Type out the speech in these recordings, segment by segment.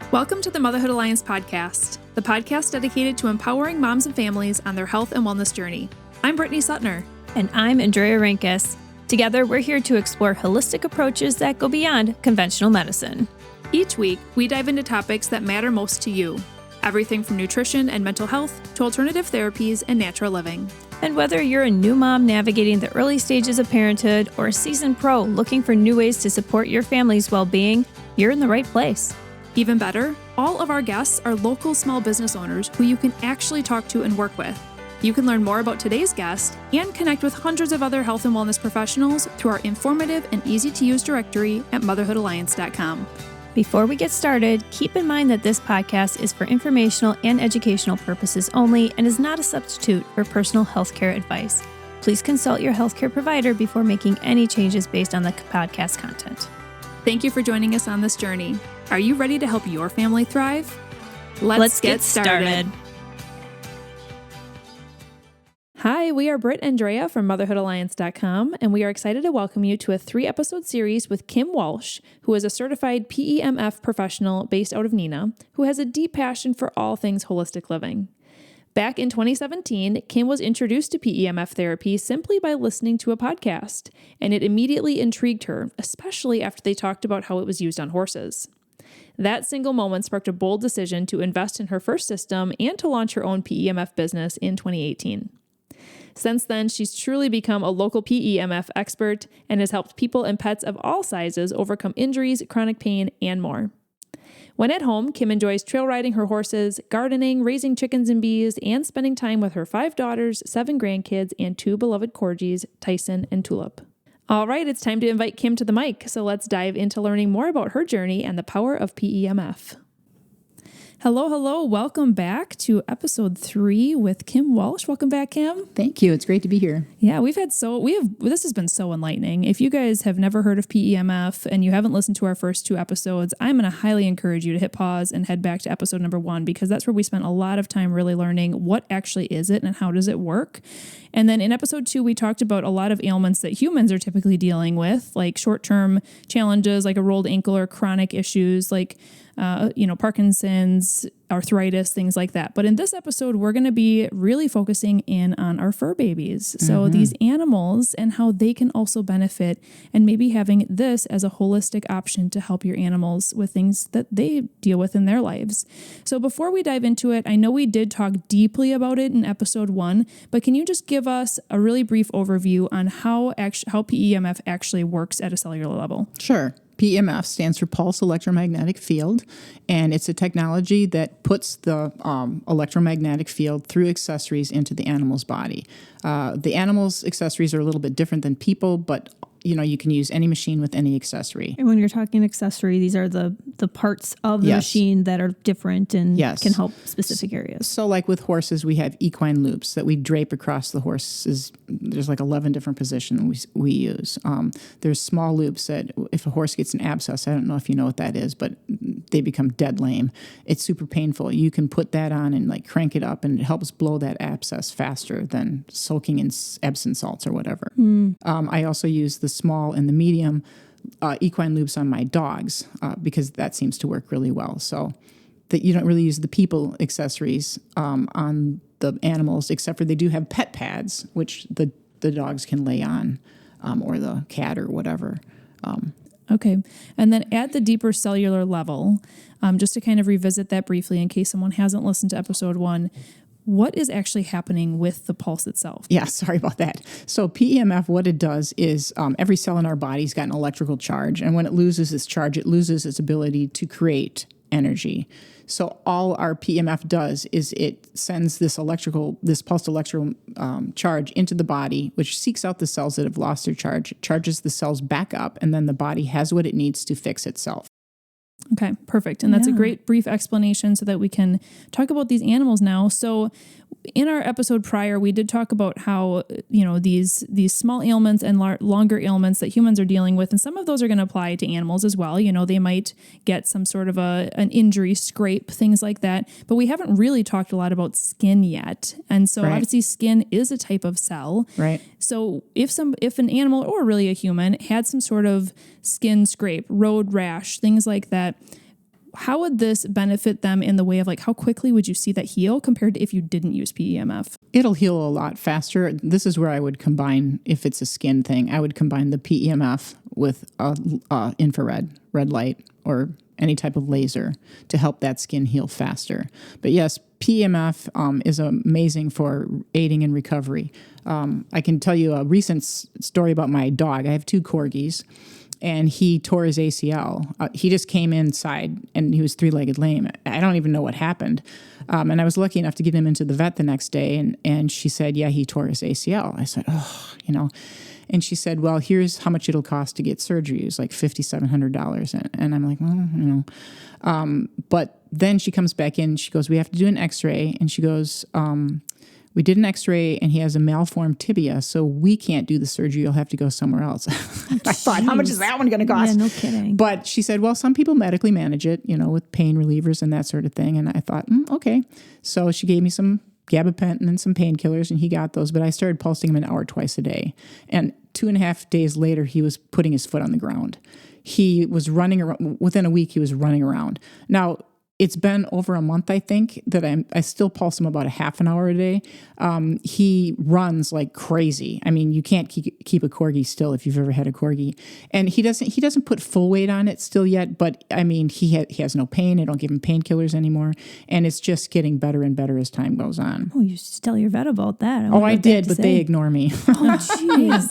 Welcome to the Motherhood Alliance podcast, the podcast dedicated to empowering moms and families on their health and wellness journey. I'm Brittany Suttner. And I'm Andrea Rinkus. Together, we're here to explore holistic approaches that go beyond conventional medicine. Each week, we dive into topics that matter most to you. Everything from nutrition and mental health to alternative therapies and natural living. And whether you're a new mom navigating the early stages of parenthood or a seasoned pro looking for new ways to support your family's well-being, you're in the right place. Even better, all of our guests are local small business owners who you can actually talk to and work with. You can learn more about today's guest and connect with hundreds of other health and wellness professionals through our informative and easy-to-use directory at motherhoodalliance.com. Before we get started, keep in mind that this podcast is for informational and educational purposes only and is not a substitute for personal healthcare advice. Please consult your healthcare provider before making any changes based on the podcast content. Thank you for joining us on this journey. Are you ready to help your family thrive? Let's get started. Hi, we are Britt and Andrea from motherhoodalliance.com, and we are excited to welcome you to a 3-episode series with Kim Walsh, who is a certified PEMF professional based out of Neenah, who has a deep passion for all things holistic living. Back in 2017, Kim was introduced to PEMF therapy simply by listening to a podcast, and it immediately intrigued her, especially after they talked about how it was used on horses. That single moment sparked a bold decision to invest in her first system and to launch her own PEMF business in 2018. Since then, she's truly become a local PEMF expert and has helped people and pets of all sizes overcome injuries, chronic pain, and more. When at home, Kim enjoys trail riding her horses, gardening, raising chickens and bees, and spending time with her 5 daughters, 7 grandkids, and 2 beloved corgis, Tyson and Tulip. All right, it's time to invite Kim to the mic, so let's dive into learning more about her journey and the power of PEMF. Hello. Welcome back to episode 3 with Kim Walsh. Welcome back, Kim. Thank you. It's great to be here. Yeah, this has been so enlightening. If you guys have never heard of PEMF and you haven't listened to our first 2 episodes, I'm going to highly encourage you to hit pause and head back to episode number 1, because that's where we spent a lot of time really learning what actually is it and how does it work. And then in episode 2, we talked about a lot of ailments that humans are typically dealing with, like short-term challenges like a rolled ankle or chronic issues like Parkinson's, arthritis, things like that. But in this episode, we're going to be really focusing in on our fur babies. So these animals and how they can also benefit, and maybe having this as a holistic option to help your animals with things that they deal with in their lives. So before we dive into it, I know we did talk deeply about it in episode 1, but can you just give us a really brief overview on how PEMF actually works at a cellular level? Sure. PEMF stands for Pulsed Electromagnetic Field, and it's a technology that puts the electromagnetic field through accessories into the animal's body. The animal's accessories are a little bit different than people, but you can use any machine with any accessory. And when you're talking accessory, these are the parts of the machine that are different and can help specific areas. So like with horses, we have equine loops that we drape across the horses. There's like 11 different positions we use. There's small loops that if a horse gets an abscess, I don't know if you know what that is, but they become dead lame. It's super painful. You can put that on and like crank it up, and it helps blow that abscess faster than soaking in Epsom salts or whatever. I also use the small and the medium equine loops on my dogs because that seems to work really well. So that you don't really use the people accessories on the animals, except for they do have pet pads, which the dogs can lay on, or the cat or whatever. Okay. And then at the deeper cellular level, just to kind of revisit that briefly in case someone hasn't listened to episode 1, what is actually happening with the pulse itself? Yeah, sorry about that. So PEMF, what it does is every cell in our body's got an electrical charge, and when it loses its charge, it loses its ability to create energy. So all our PEMF does is it sends this pulsed electrical charge into the body, which seeks out the cells that have lost their charge, charges the cells back up, and then the body has what it needs to fix itself. Okay, perfect. And that's a great brief explanation so that we can talk about these animals now. So in our episode prior, we did talk about how, these small ailments and longer ailments that humans are dealing with, and some of those are going to apply to animals as well. They might get some sort of an injury, scrape, things like that. But we haven't really talked a lot about skin yet. And so obviously skin is a type of cell. Right. So if an animal or really a human had some sort of skin scrape, road rash, things like that, how would this benefit them in the way of like, how quickly would you see that heal compared to if you didn't use PEMF? It'll heal a lot faster. This is where I would combine, if it's a skin thing, I would combine the PEMF with infrared, red light, or any type of laser to help that skin heal faster. But yes, PEMF is amazing for aiding in recovery. I can tell you a recent story about my dog. I have 2 corgis, and he tore his ACL. He just came inside, and he was 3-legged lame. I don't even know what happened. And I was lucky enough to get him into the vet the next day, and she said, yeah, he tore his ACL. I said, And she said, well, here's how much it'll cost to get surgery. It was like $5,700. And I'm like, well, but then she comes back in. She goes, we have to do an x-ray. And she goes, we did an x-ray and he has a malformed tibia, so we can't do the surgery. You'll have to go somewhere else. I thought, how much is that one going to cost? Yeah, no kidding. But she said, well, some people medically manage it, with pain relievers and that sort of thing. And I thought, okay. So she gave me some gabapentin and some painkillers, and he got those. But I started pulsing him an hour twice a day. And 2.5 days later, he was putting his foot on the ground. He was running around. Within a week, he was running around. Now, it's been over a month, I think, that I still pulse him about a half an hour a day. He runs like crazy. I mean, you can't keep a corgi still if you've ever had a corgi. And he doesn't put full weight on it still yet, but I mean, he has no pain. I don't give him painkillers anymore. And it's just getting better and better as time goes on. Oh, you should tell your vet about that. I did, but they ignore me. Oh, jeez.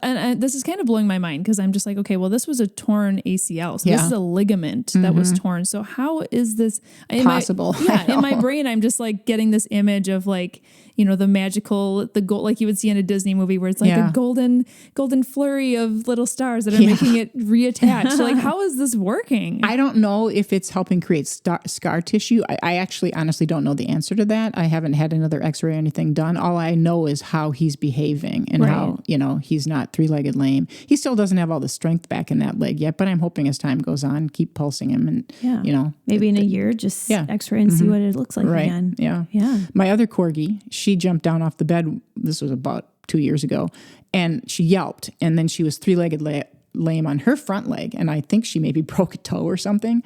And this is kind of blowing my mind because I'm just like, okay, well, this was a torn ACL. So this is a ligament that was torn. So how is this possible? In my brain, I'm just like getting this image of like, the magical, the gold, like you would see in a Disney movie where it's like a golden flurry of little stars that are making it reattach. So like, how is this working? I don't know if it's helping create scar tissue. I actually honestly don't know the answer to that. I haven't had another x-ray or anything done. All I know is how he's behaving and how, he's not 3-legged lame. He still doesn't have all the strength back in that leg yet, but I'm hoping as time goes on, keep pulsing him and, maybe in a year, just x-ray and see what it looks like again. Yeah. Yeah. My other corgi, she jumped down off the bed. This was about 2 years ago, and she yelped, and then she was 3-legged lame on her front leg, and I think she maybe broke a toe or something.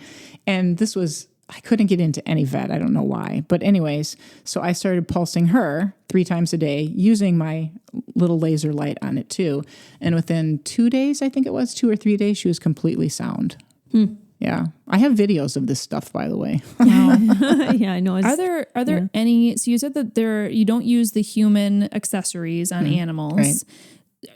And I couldn't get into any vet. I don't know why. But anyways, so I started pulsing her 3 times a day using my little laser light on it too. And within 2 days, I think it was 2 or 3 days, she was completely sound. Yeah. I have videos of this stuff, by the way. Wow. Yeah, I know. Are there any, so you said that you don't use the human accessories on animals. Right.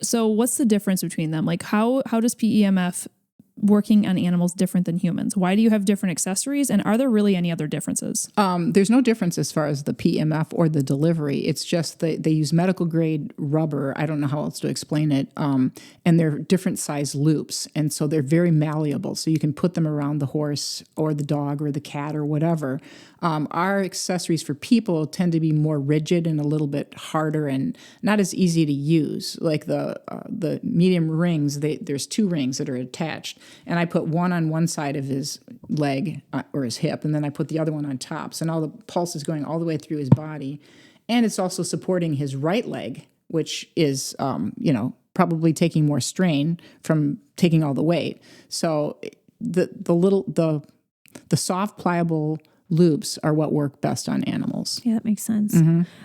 So what's the difference between them? Like how does PEMF working on animals different than humans? Why do you have different accessories? And are there really any other differences? There's no difference as far as the PEMF or the delivery. It's just they use medical grade rubber. I don't know how else to explain it. And they're different size loops. And so they're very malleable. So you can put them around the horse or the dog or the cat or whatever. Our accessories for people tend to be more rigid and a little bit harder and not as easy to use. Like the medium rings, there's 2 rings that are attached. And I put one on one side of his leg or his hip, and then I put the other one on top. So now the pulse is going all the way through his body. And it's also supporting his right leg, which is, probably taking more strain from taking all the weight. So the soft, pliable loops are what work best on animals. Yeah, that makes sense.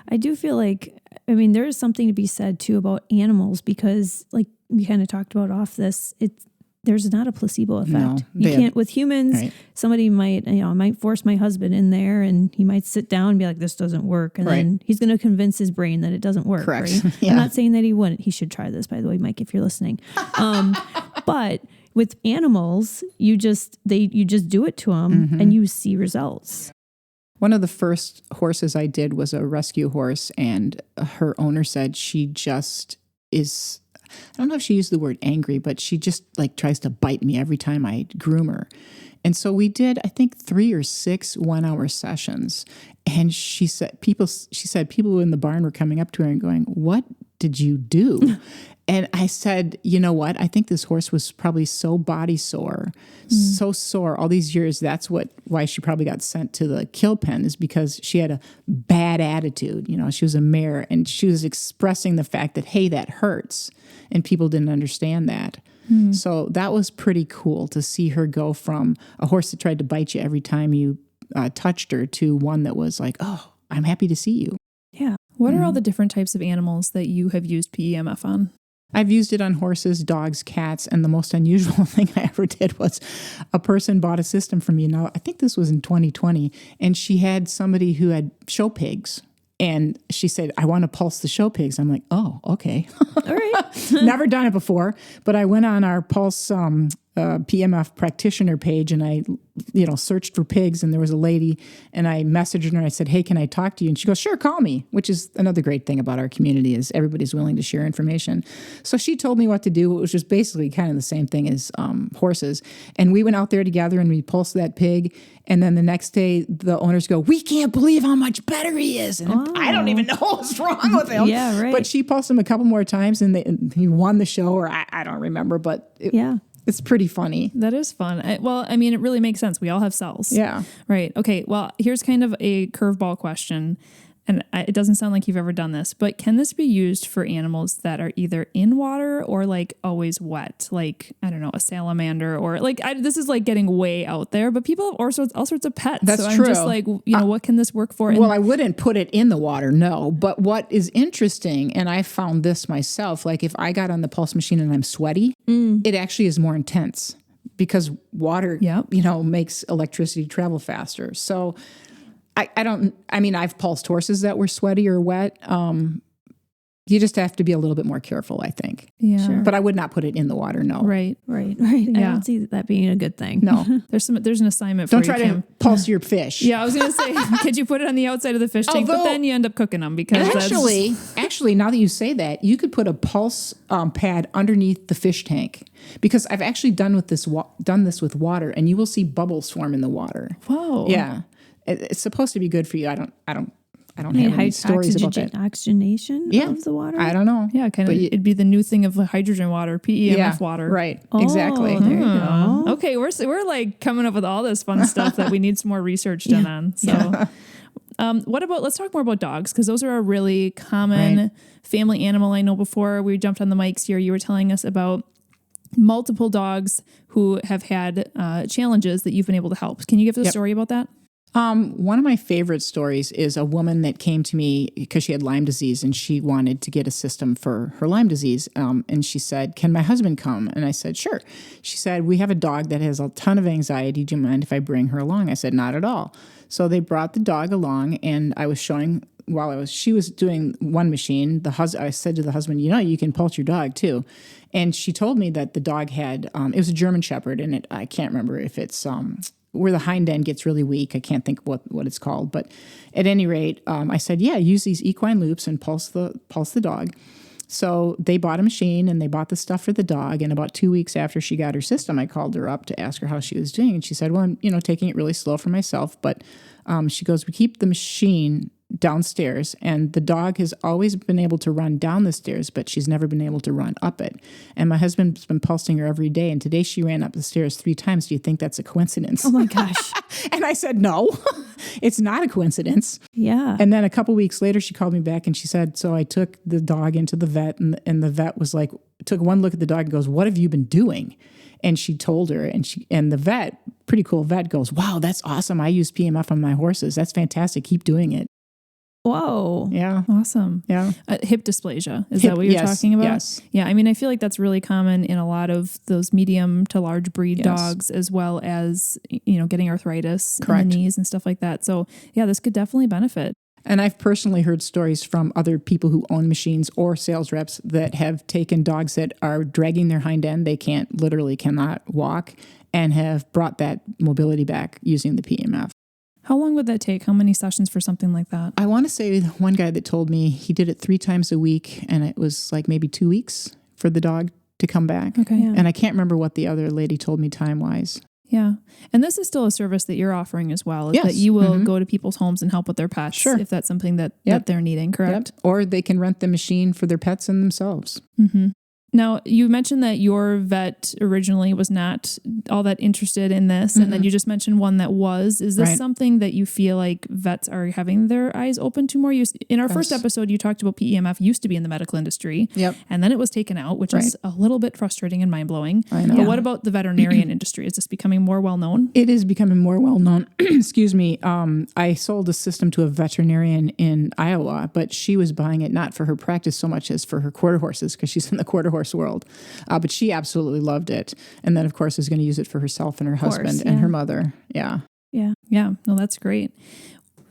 I do feel like, there is something to be said too about animals because like we kind of talked about off this, there's not a placebo effect. No, you can't with humans. Right. Somebody might, might force my husband in there, and he might sit down and be like, "This doesn't work," and then he's going to convince his brain that it doesn't work. Correct. Right? Yeah. I'm not saying that he wouldn't. He should try this, by the way, Mike, if you're listening. But with animals, you just do it to them, and you see results. One of the first horses I did was a rescue horse, and her owner said she just is, I don't know if she used the word angry, but she just like tries to bite me every time I groom her. And so we did, I think, 3 or 6 1-hour sessions. And she said people in the barn were coming up to her and going, "What did you do?" And I said, you know what? I think this horse was probably so body sore, so sore all these years. That's why she probably got sent to the kill pen, is because she had a bad attitude. She was a mare, and she was expressing the fact that, hey, that hurts. And people didn't understand that. So that was pretty cool to see her go from a horse that tried to bite you every time you touched her to one that was like, oh, I'm happy to see you. Yeah. What are all the different types of animals that you have used PEMF on? I've used it on horses, dogs, cats, and the most unusual thing I ever did was a person bought a system from me. Now, I think this was in 2020, and she had somebody who had show pigs. And she said, I want to pulse the show pigs. I'm like, oh, okay. All right. Never done it before, but I went on our Pulse PEMF practitioner page and I, searched for pigs, and there was a lady, and I messaged her and I said, hey, can I talk to you? And she goes, sure, call me, which is another great thing about our community is everybody's willing to share information. So she told me what to do, which was basically kind of the same thing as horses. And we went out there together and we pulsed that pig. And then the next day the owners go, we can't believe how much better he is. And I don't even know what's wrong with him. Yeah, right. But she pulsed him a couple more times and he won the show, or I don't remember, but it's pretty funny. That is fun. It really makes sense. We all have cells. Yeah. Right. Okay. Well, here's kind of a curveball question. And it doesn't sound like you've ever done this, but can this be used for animals that are either in water or like always wet? Like, I don't know, a salamander or like, this is like getting way out there, but people have all sorts of pets. That's so true. I'm just like, what can this work for? Well, I wouldn't put it in the water, no. But what is interesting, and I found this myself, like if I got on the pulse machine and I'm sweaty, it actually is more intense because water, makes electricity travel faster. So I've pulsed horses that were sweaty or wet. You just have to be a little bit more careful, I think. Yeah. Sure. But I would not put it in the water, no. Right. Yeah. I don't see that being a good thing. No. There's an assignment Don't for you, try Kim. to pulse your fish. Yeah, I was going to say, could you put it on the outside of the fish tank? But then you end up cooking them because Actually, now that you say that, you could put a pulse pad underneath the fish tank, because I've actually done this with water, and you will see bubbles form in the water. Whoa. Yeah. It's supposed to be good for you. I don't have any stories about that. Oxygenation of the water? I don't know. Yeah, it'd be the new thing of hydrogen water, PEMF water. Right. Exactly. There you go. Okay, we're like coming up with all this fun stuff that we need some more research done on. So let's talk more about dogs, because those are a really common family animal. I know before we jumped on the mics here, you were telling us about multiple dogs who have had challenges that you've been able to help. Can you give us a story about that? One of my favorite stories is a woman that came to me because she had Lyme disease and she wanted to get a system for her Lyme disease. And she said, can my husband come? And I said, sure. She said, we have a dog that has a ton of anxiety. Do you mind if I bring her along? I said, not at all. So they brought the dog along, and I was showing she was doing one machine. I said to the husband, you can pulse your dog too. And she told me that the dog had, it was a German Shepherd, and I can't remember if it's, where the hind end gets really weak. I can't think what it's called. But at any rate, I said, use these equine loops and pulse the dog. So they bought a machine and they bought the stuff for the dog. And about 2 weeks after she got her system, I called her up to ask her how she was doing. And she said, well, I'm taking it really slow for myself. But she goes, we keep the machine downstairs, and the dog has always been able to run down the stairs, but she's never been able to run up it. And my husband's been pulsing her every day, and today she ran up the stairs 3 times. Do you think that's a coincidence? Oh my gosh. And I said, no, it's not a coincidence. Yeah. And then a couple weeks later, she called me back and she said, so I took the dog into the vet, and the vet was like, took one look at the dog and goes, what have you been doing? And she told her, and the vet, pretty cool vet, goes, wow, that's awesome. I use PEMF on my horses. That's fantastic. Keep doing it. Whoa. Yeah. Awesome. Yeah. Hip dysplasia. Is that what you're talking about? Yes. Yeah. I feel like that's really common in a lot of those medium to large breed dogs, as well as, getting arthritis in the knees and stuff like that. So yeah, this could definitely benefit. And I've personally heard stories from other people who own machines or sales reps that have taken dogs that are dragging their hind end. They cannot walk, and have brought that mobility back using the PEMF. How long would that take? How many sessions for something like that? I want to say one guy that told me he did it 3 times a week, and it was like maybe 2 weeks for the dog to come back. Okay. Yeah. And I can't remember what the other lady told me time-wise. Yeah. And this is still a service that you're offering as well, is yes. that you will go to people's homes and help with their pets, sure. if that's something that they're needing, correct? Yep. Or they can rent the machine for their pets and themselves. Mm-hmm. Now, you mentioned that your vet originally was not all that interested in this, and then you just mentioned one that was. Is this something that you feel like vets are having their eyes open to more? In our first episode, you talked about PEMF used to be in the medical industry, and then it was taken out, which is a little bit frustrating and mind-blowing. I know. But what about the veterinarian industry? Is this becoming more well-known? It is becoming more well-known. Excuse me. I sold a system to a veterinarian in Iowa, but she was buying it not for her practice so much as for her quarter horses, because she's in the quarter horse world. But she absolutely loved it. And then, of course, is going to use it for herself and her husband and her mother. Yeah. Yeah. Yeah. No, that's great.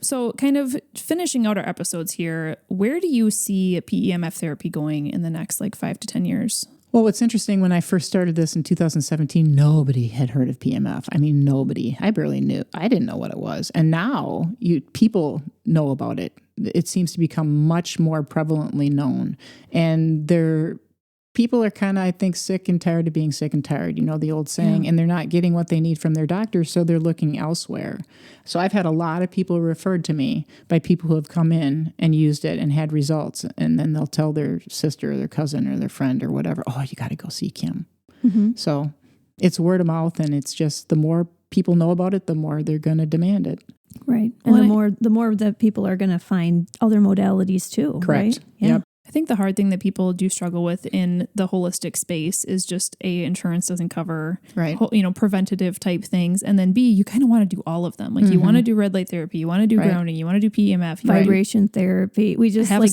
So kind of finishing out our episodes here, where do you see PEMF therapy going in the next 5 to 10 years? Well, what's interesting, when I first started this in 2017, nobody had heard of PEMF. I mean, nobody. I barely knew. I didn't know what it was. And now people know about it. It seems to become much more prevalently known. And people are kind of, I think, sick and tired of being sick and tired, the old saying, and they're not getting what they need from their doctor, so they're looking elsewhere. So I've had a lot of people referred to me by people who have come in and used it and had results, and then they'll tell their sister or their cousin or their friend or whatever, oh, you got to go see Kim. So it's word of mouth, and it's just the more people know about it, the more they're going to demand it. Right. And the more that people are going to find other modalities too. Correct. Right? Yeah. Yep. I think the hard thing that people do struggle with in the holistic space is just insurance doesn't cover, preventative type things. And then B, you kind of want to do all of them. You want to do red light therapy, you want to do grounding, you want to do PEMF, vibration therapy. We just have all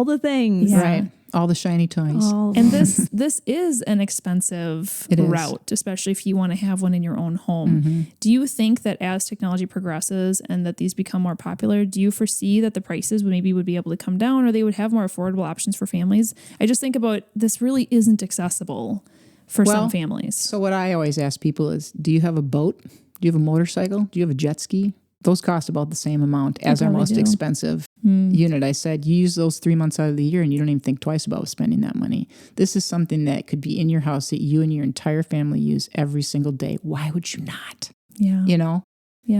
the things. Yeah. Right. All the shiny toys. And this is an expensive route, especially if you want to have one in your own home. Do you think that as technology progresses and that these become more popular, do you foresee that the prices would be able to come down, or they would have more affordable options for families? I just think about this really isn't accessible for some families. So what I always ask people is, do you have a boat? Do you have a motorcycle? Do you have a jet ski? Those cost about the same amount as our most expensive unit. I said, you use those 3 months out of the year and you don't even think twice about spending that money. This is something that could be in your house that you and your entire family use every single day. Why would you not? Yeah. Yeah.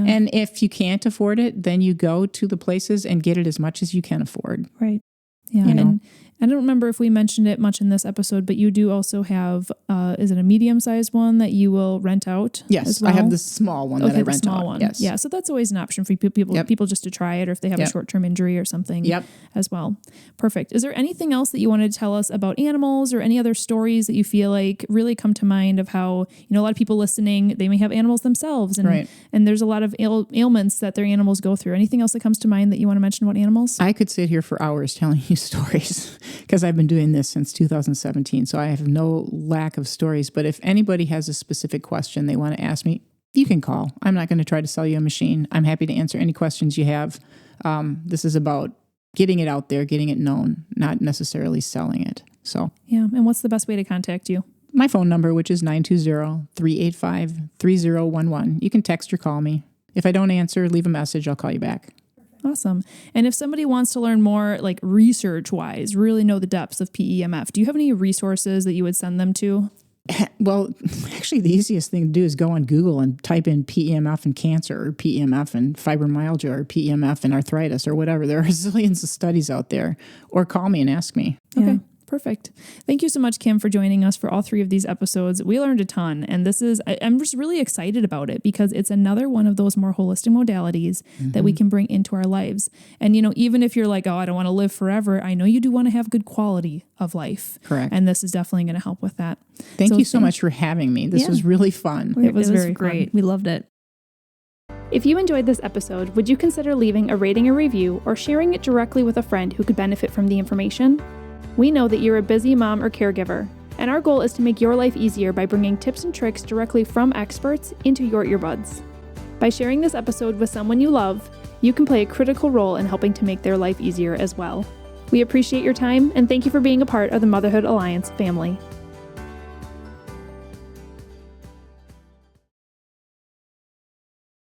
And if you can't afford it, then you go to the places and get it as much as you can afford. Right. Yeah. And I don't remember if we mentioned it much in this episode, but you do also have, is it a medium-sized one that you will rent out? Yes, as well? I have the small one that I rent out. One. Yes. Yeah, so that's always an option for people just to try it, or if they have a short-term injury or something as well. Perfect. Is there anything else that you wanted to tell us about animals, or any other stories that you feel like really come to mind of how, a lot of people listening, they may have animals themselves, and there's a lot of ailments that their animals go through. Anything else that comes to mind that you want to mention about animals? I could sit here for hours telling you stories, because I've been doing this since 2017, so I have no lack of stories. But if anybody has a specific question they want to ask me, you can call. I'm not going to try to sell you a machine. I'm happy to answer any questions you have. This is about getting it out there, getting it known, not necessarily selling it. So yeah. And what's the best way to contact you? My phone number, which is 920-385-3011. You can text or call me. If I don't answer, leave a message. I'll call you back. Awesome. And if somebody wants to learn more, research-wise, really know the depths of PEMF, do you have any resources that you would send them to? Well, actually, the easiest thing to do is go on Google and type in PEMF and cancer, or PEMF and fibromyalgia, or PEMF and arthritis, or whatever. There are zillions of studies out there. Or call me and ask me. Okay. Yeah. Perfect. Thank you so much, Kim, for joining us for all 3 of these episodes. We learned a ton, and I'm just really excited about it because it's another one of those more holistic modalities that we can bring into our lives. And, even if you're like, oh, I don't want to live forever, I know you do want to have good quality of life. Correct. And this is definitely going to help with that. Thank you so much for having me. This was really fun. It was very great. Fun. We loved it. If you enjoyed this episode, would you consider leaving a rating or review, or sharing it directly with a friend who could benefit from the information? We know that you're a busy mom or caregiver, and our goal is to make your life easier by bringing tips and tricks directly from experts into your earbuds. By sharing this episode with someone you love, you can play a critical role in helping to make their life easier as well. We appreciate your time, and thank you for being a part of the Motherhood Alliance family.